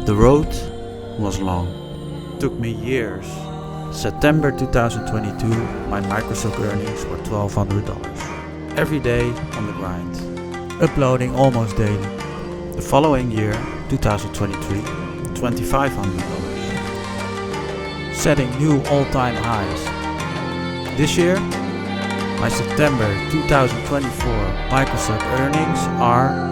The road was long. It took me years. September 2022, my Microstock earnings were $1,200. Every day on the grind, uploading almost daily. The following year, 2023, $2,500. Setting new all-time highs. This year, my September 2024 Microstock earnings are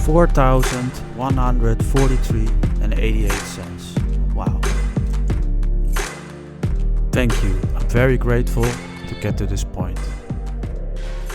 $4,143.88. Wow. Thank you. I'm very grateful to get to this point.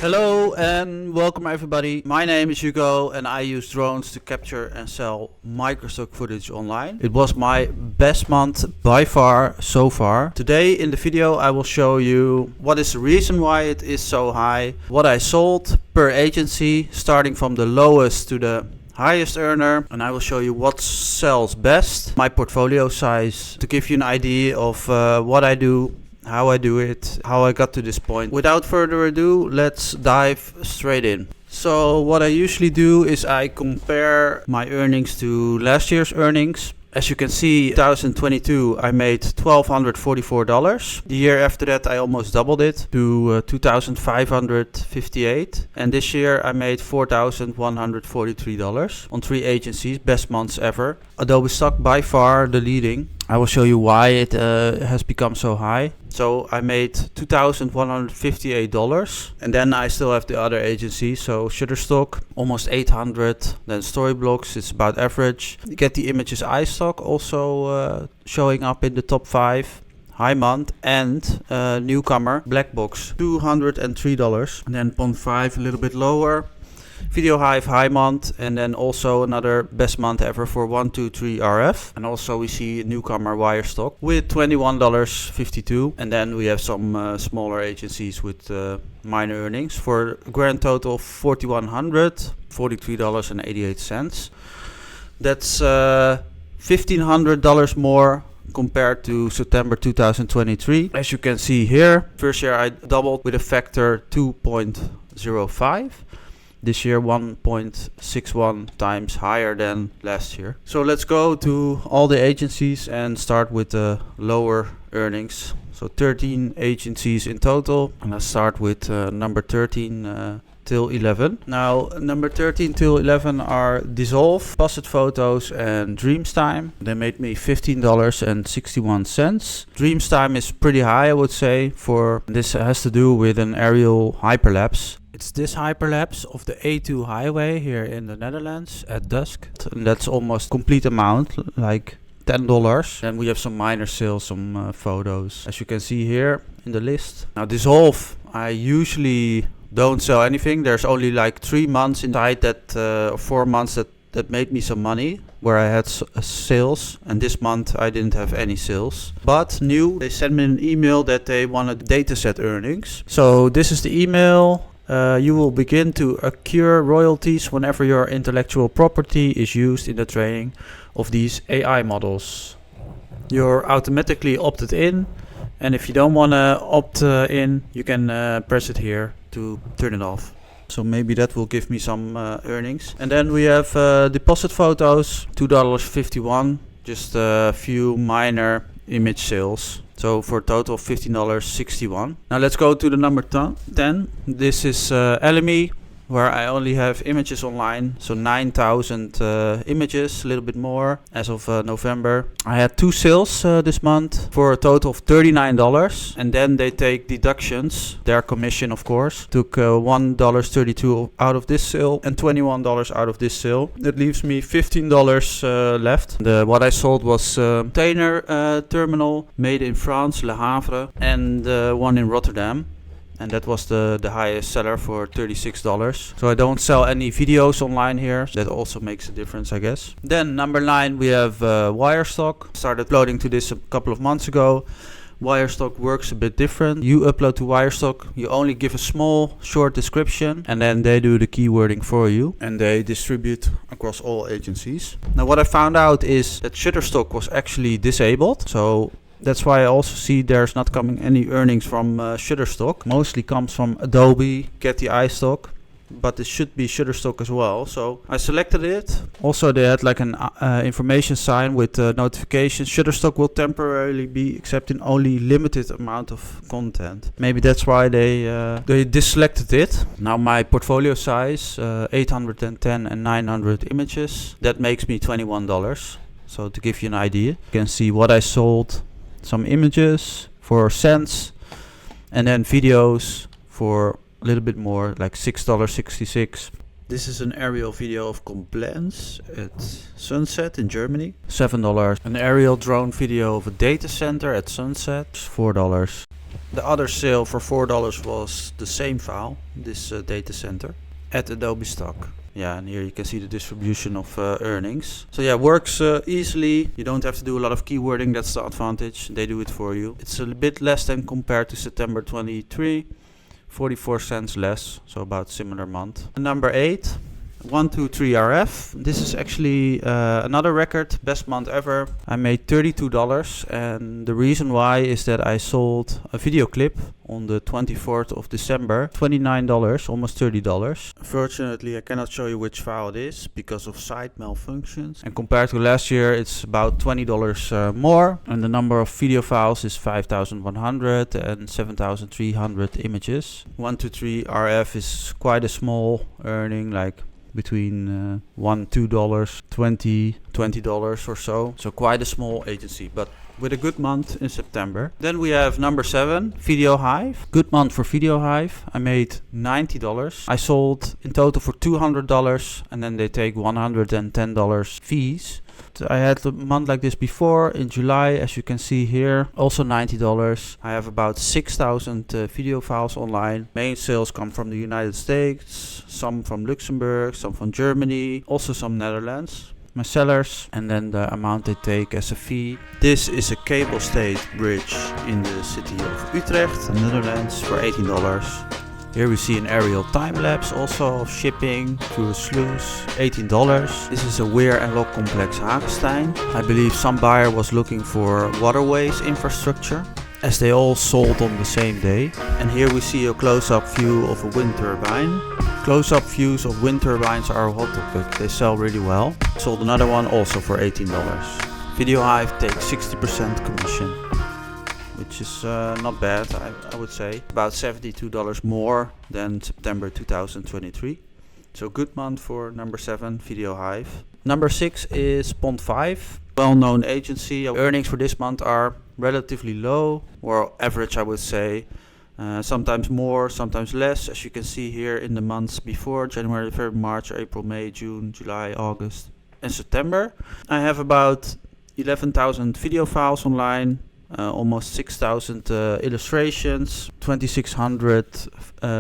Hello and welcome everybody. My name is Hugo and I use drones to capture and sell Microstock footage online. It was my best month by far so far. Today in the video I will show you what is the reason why it is so high, what I sold per agency starting from the lowest to the highest earner, and I will show you what sells best, my portfolio size, to give you an idea of what I do, how I do it, how I got to this point. Without further ado, let's dive straight in. So what I usually do is I compare my earnings to last year's earnings. As you can see, 2022 I made $1,244. The year after that I almost doubled it to $2,558. And this year I made $4,143 on 3 agencies, best months ever. Adobe Stock by far the leading. I will show you why it has become so high. So I made $2,158, and then I still have the other agencies. So Shutterstock, almost 800. Then Storyblocks, it's about average. Getty Images, iStock also showing up in the top 5. High month, and newcomer Blackbox, $203. And then Pond 5 a little bit lower. Video Hive, high month, and then also another best month ever for 123 RF. And also we see newcomer Wirestock with $21.52. And then we have some smaller agencies with minor earnings for a grand total of $4,100, $43.88. That's $1,500 more compared to September 2023. As you can see here, first year I doubled with a factor 2.05. This year 1.61 times higher than last year. So let's go to all the agencies and start with the lower earnings. So 13 agencies in total, and let's start with number 13 till 11. Now number 13 till 11 are Dissolve, Depositphotos and Dreamstime. They made me $15.61. Dreamstime is pretty high, I would say, for this has to do with an aerial hyperlapse. It's this hyperlapse of the A2 highway here in the Netherlands at dusk. And that's almost complete amount, like $10. Then we have some minor sales, some photos, as you can see here in the list. Now Dissolve, I usually don't sell anything. There's only like 3 months inside that, or 4 months that made me some money, where I had sales, and this month I didn't have any sales. But new, they sent me an email that they wanted dataset earnings. So this is the email. You will begin to accrue royalties whenever your intellectual property is used in the training of these AI models. You're automatically opted in, and if you don't want to opt in, you can press it here to turn it off. So maybe that will give me some earnings. And then we have Depositphotos, $2.51, just a few minor image sales. So for a total of $15.61. Now let's go to the number 10. This is Alamy, where I only have images online. So 9,000 images, a little bit more as of November. I had 2 sales this month for a total of $39. And then they take deductions, their commission of course. Took $1.32 out of this sale and $21 out of this sale. That leaves me $15 left. What I sold was container terminal made in France, Le Havre, and one in Rotterdam. And that was the highest seller for $36. So I don't sell any videos online here. That also makes a difference, I guess. Then number 9 we have Wirestock. Started uploading to this a couple of months ago. Wirestock works a bit different. You upload to Wirestock, you only give a small short description, and then they do the keywording for you, and they distribute across all agencies. Now what I found out is that Shutterstock was actually disabled. So that's why I also see there's not coming any earnings from Shutterstock. Mostly comes from Adobe, Getty iStock. but it should be Shutterstock as well. So I selected it. Also they had like an information sign with notifications. Shutterstock will temporarily be accepting only limited amount of content. Maybe that's why they deselected it. Now my portfolio size 810 and 900 images. That makes me $21. So to give you an idea, you can see what I sold. Some images for cents, and then videos for a little bit more, like $6.66. This is an aerial video of compliance at sunset in Germany, $7. An aerial drone video of a data center at sunset, $4. The other sale for $4 was the same file, this data center, at Adobe Stock. Yeah, and here you can see the distribution of earnings. So yeah, works easily. You don't have to do a lot of keywording. That's the advantage. They do it for you. It's a bit less than compared to September 23. 44 cents less, so about similar month. Number 8, 123RF. This is actually another record, best month ever. I made $32, and the reason why is that I sold a video clip on the 24th of December, $29, almost $30. Unfortunately, I cannot show you which file it is because of site malfunctions. And compared to last year, it's about $20 more. And the number of video files is 5,100 and 7,300 images. 123RF is quite a small earning, like between $1, $2, $20 or so. So quite a small agency, but with a good month in September. Then we have number 7, Video Hive. Good month for Video Hive. I made $90. I sold in total for $200, and then they take $110 fees. I had a month like this before in July, as you can see here, also $90. I have about 6,000 video files online. Main sales come from the United States, some from Luxembourg, some from Germany, also some Netherlands. My sellers, and then the amount they take as a fee. This is a cable-stayed bridge in the city of Utrecht, Netherlands, for $18. Here we see an aerial time-lapse also of shipping through a sluice, $18. This is a weir and lock complex Hagestein. I believe some buyer was looking for waterways infrastructure, as they all sold on the same day. And here we see a close-up view of a wind turbine. Close-up views of wind turbines are a hot topic. They sell really well. Sold another one also for $18. Video Hive takes 60% commission, which is not bad, I would say. About $72 more than September 2023. So good month for number 7, Video Hive. Number 6 is Pond5, well-known agency. Earnings for this month are relatively low, or average I would say. Sometimes more, sometimes less, as you can see here in the months before, January, February, March, April, May, June, July, August and September. I have about 11,000 video files online, almost 6,000 illustrations, 2,600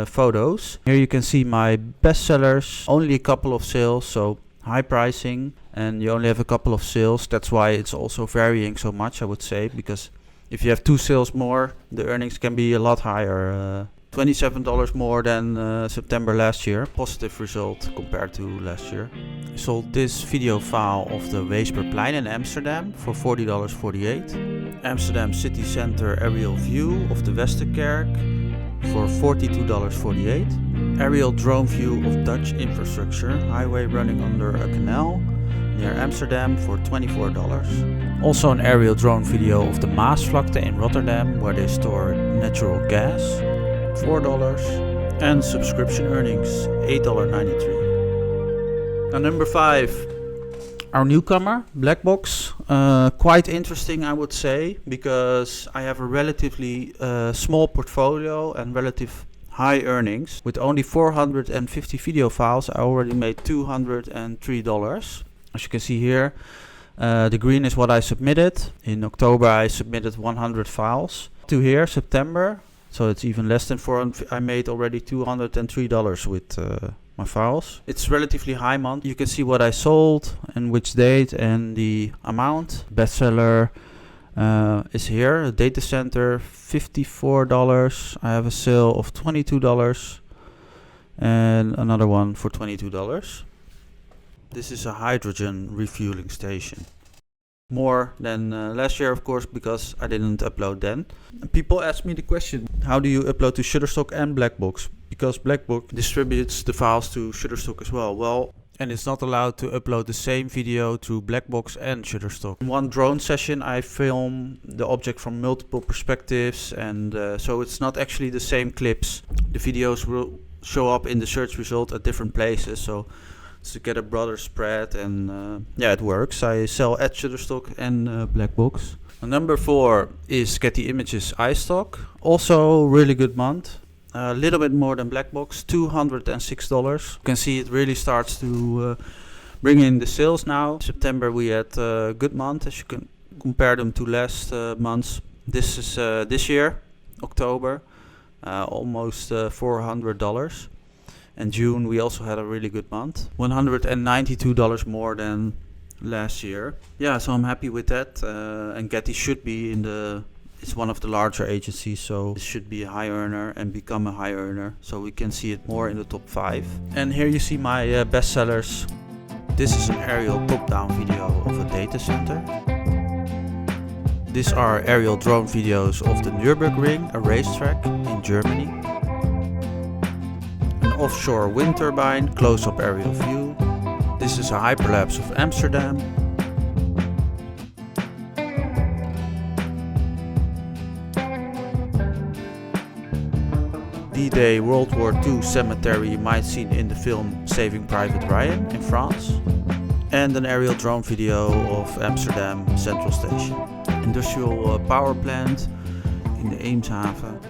photos. Here you can see my bestsellers, only a couple of sales, so high pricing, and you only have a couple of sales. That's why it's also varying so much, I would say, because if you have 2 sales more, the earnings can be a lot higher. $27 more than September last year. Positive result compared to last year. I sold this video file of the Weesperplein in Amsterdam for $40.48. Amsterdam city center aerial view of the Westerkerk for $42.48. Aerial drone view of Dutch infrastructure, highway running under a canal near Amsterdam for $24. Also an aerial drone video of the Maasvlakte in Rotterdam, where they store natural gas, $4. And subscription earnings, $8.93. Now number 5, our newcomer, Blackbox. Quite interesting, I would say, because I have a relatively small portfolio and relative high earnings. With only 450 video files, I already made $203. As you can see here, the green is what I submitted. In October I submitted 100 files. To here, September, so it's even less than 400. I made already $203 with my files. It's relatively high month. You can see what I sold and which date and the amount. Bestseller is here, a data center, $54. I have a sale of $22 and another one for $22. This is a hydrogen refueling station. more than last year, of course, because I didn't upload then. People ask me the question, how do you upload to Shutterstock and Blackbox? Because Blackbox distributes the files to Shutterstock as well. Well, and it's not allowed to upload the same video to Blackbox and Shutterstock. In one drone session I film the object from multiple perspectives, and so it's not actually the same clips. The videos will show up in the search result at different places, so to get a broader spread, and yeah, it works. I sell at Shutterstock and Blackbox. Number 4 is Getty Images iStock. Also really good month. A little bit more than Blackbox, $206. You can see it really starts to bring in the sales now. September we had a good month, as you can compare them to last months. This is this year, October, almost $400. And June we also had a really good month, $192 more than last year. Yeah, so I'm happy with that. And Getty should be in the, it's one of the larger agencies, so it should be a high earner and become a high earner, so we can see it more in the top 5. And here you see my bestsellers. This is an aerial top-down video of a data center. These are aerial drone videos of the Nürburgring, a racetrack in Germany. An offshore wind turbine, close-up aerial view. This is a hyperlapse of Amsterdam. D-Day World War II cemetery you might see in the film Saving Private Ryan in France. And an aerial drone video of Amsterdam Central Station. Industrial power plant in the Eemshaven.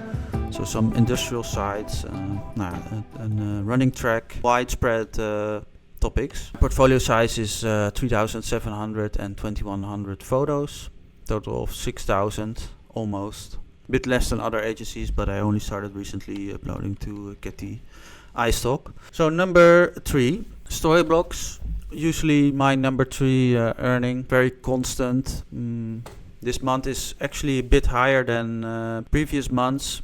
So some industrial sites, and running track, widespread topics. Portfolio size is 3,700 and 2,100 photos. Total of 6,000 almost. A bit less than other agencies, but I only started recently uploading to Getty iStock. So number 3, Storyblocks. Usually my number 3 earning, very constant. This month is actually a bit higher than previous months,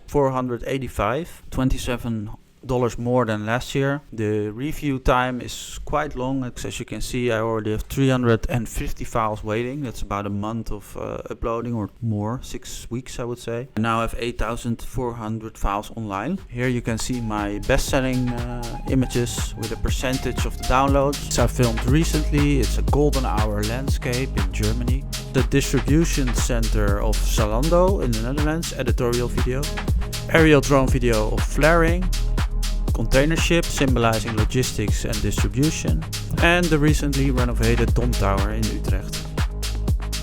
$485, $27 more than last year. The review time is quite long. As you can see, I already have 350 files waiting. That's about a month of uploading, or more, 6 weeks I would say. I now have 8,400 files online. Here you can see my best-selling images with a percentage of the downloads. I filmed recently. It's a golden hour landscape in Germany. The distribution center of Zalando in the Netherlands, editorial video. Aerial drone video of flaring. Container ship symbolizing logistics and distribution, and the recently renovated Dom Tower in Utrecht.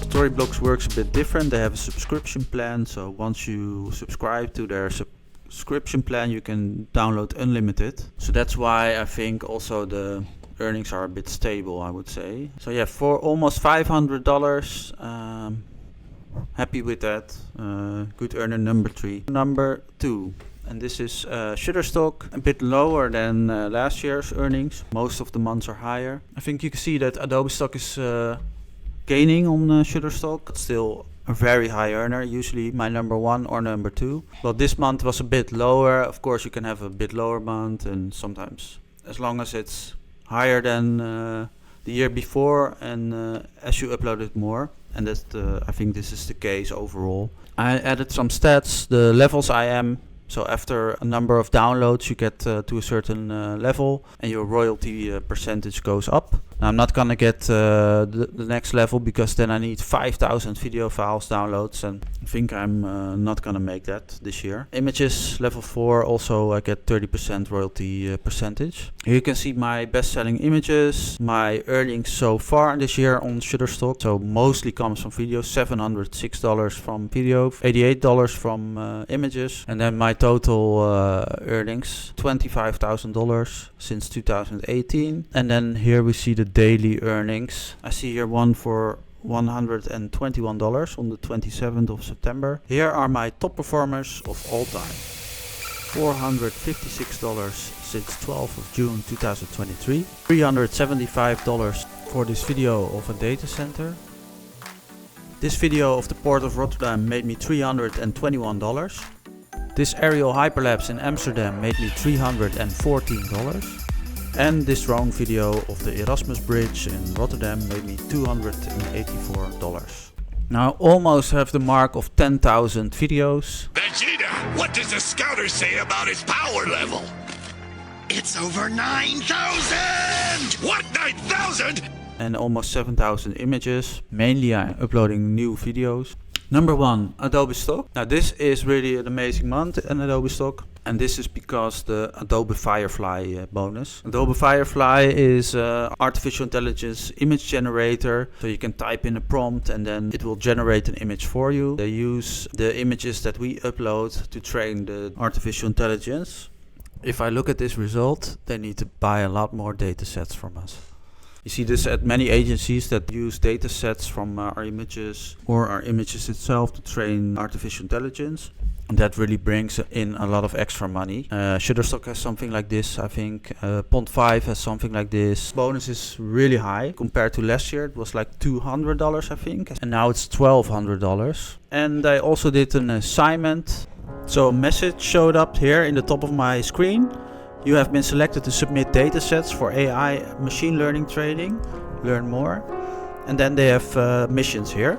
Storyblocks works a bit different. They have a subscription plan, so once you subscribe to their subscription plan you can download unlimited. So that's why I think also the earnings are a bit stable, I would say. So yeah, for almost $500, happy with that. Good earner number 3. Number 2. And this is Shutterstock, a bit lower than last year's earnings. Most of the months are higher. I think you can see that Adobe Stock is gaining on Shutterstock. It's still a very high earner, usually my number 1 or number 2. Well, this month was a bit lower. Of course you can have a bit lower month, and sometimes as long as it's higher than the year before, and as you upload it more. And that's I think this is the case overall. I added some stats, the levels I am. So after a number of downloads you get to a certain level, and your royalty percentage goes up. Now I'm not gonna get the next level, because then I need 5,000 video files downloads, and I think I'm not gonna make that this year. Images level 4, also I get 30% royalty percentage. Here you can see my best-selling images, my earnings so far this year on Shutterstock. So mostly comes from video, $706 from video, $88 from images, and then my total earnings, $25,000 since 2018. And then here we see the daily earnings. I see here one for $121 on the 27th of September. Here are my top performers of all time. $456 since 12th of June 2023. $375 for this video of a data center. This video of the Port of Rotterdam made me $321. This aerial hyperlapse in Amsterdam made me $314. And this drone video of the Erasmus Bridge in Rotterdam made me $284. Now I almost have the mark of 10,000 videos. Vegeta, what does the scouter say about his power level? It's over 9,000! What, 9,000? And almost 7,000 images. Mainly I'm uploading new videos. Number 1, Adobe Stock. Now this is really an amazing month in Adobe Stock. And this is because the Adobe Firefly bonus. Adobe Firefly is artificial intelligence image generator. So you can type in a prompt and then it will generate an image for you. They use the images that we upload to train the artificial intelligence. If I look at this result, they need to buy a lot more data sets from us. You see this at many agencies that use data sets from our images or our images itself to train artificial intelligence. And that really brings in a lot of extra money. Shutterstock has something like this, I think. Pond 5 has something like this. Bonus is really high. Compared to last year, it was like $200, I think. And now it's $1,200. And I also did an assignment. So a message showed up here in the top of my screen. You have been selected to submit datasets for AI machine learning training. Learn more. And then they have missions here.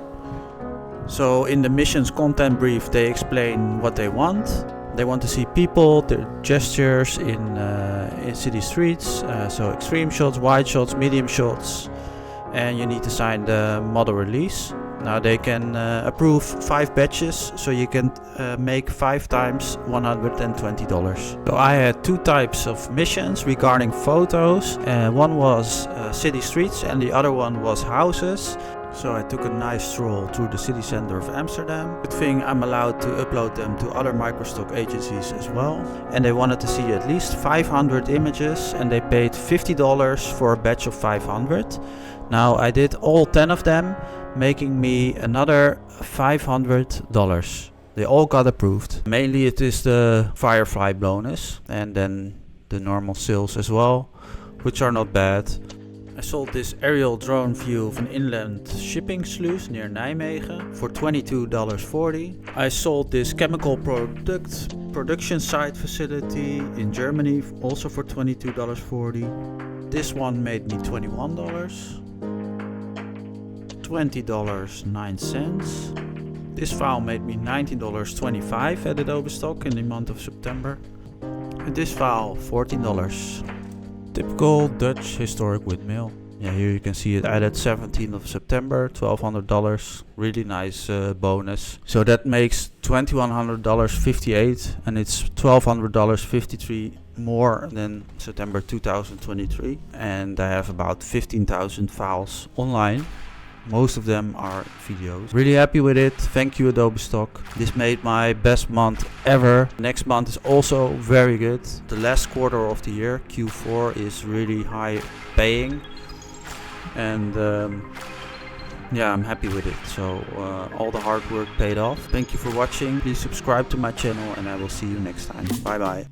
So in the missions content brief, they explain what they want. They want to see people, their gestures in city streets. So extreme shots, wide shots, medium shots. And you need to sign the model release. Now they can approve 5 batches, so you can make 5 times $120. So I had 2 types of missions regarding photos. One was city streets and the other one was houses. So I took a nice stroll through the city center of Amsterdam. Good thing I'm allowed to upload them to other Microstock agencies as well. And they wanted to see at least 500 images and they paid $50 for a batch of 500. Now I did all 10 of them, making me another $500. They all got approved. Mainly it is the Firefly bonus and then the normal sales as well, which are not bad. I sold this aerial drone view of an inland shipping sluice near Nijmegen for $22.40. I sold this chemical production site facility in Germany also for $22.40. This one made me $21. $20.09. This file made me $19.25 at Adobe Stock in the month of September. And this file $14. Typical Dutch historic windmill. Yeah, here you can see it added 17th of September, $1,200. Really nice bonus. So that makes $2,100.58 and it's $1,200.53 more than September 2023. And I have about 15,000 files online. Most of them are videos. Really happy with it. Thank you Adobe Stock. This made my best month ever. Next month is also very good. The last quarter of the year, Q4, is really high paying. And yeah, I'm happy with it. So all the hard work paid off. Thank you for watching. Please subscribe to my channel and I will see you next time. Bye bye.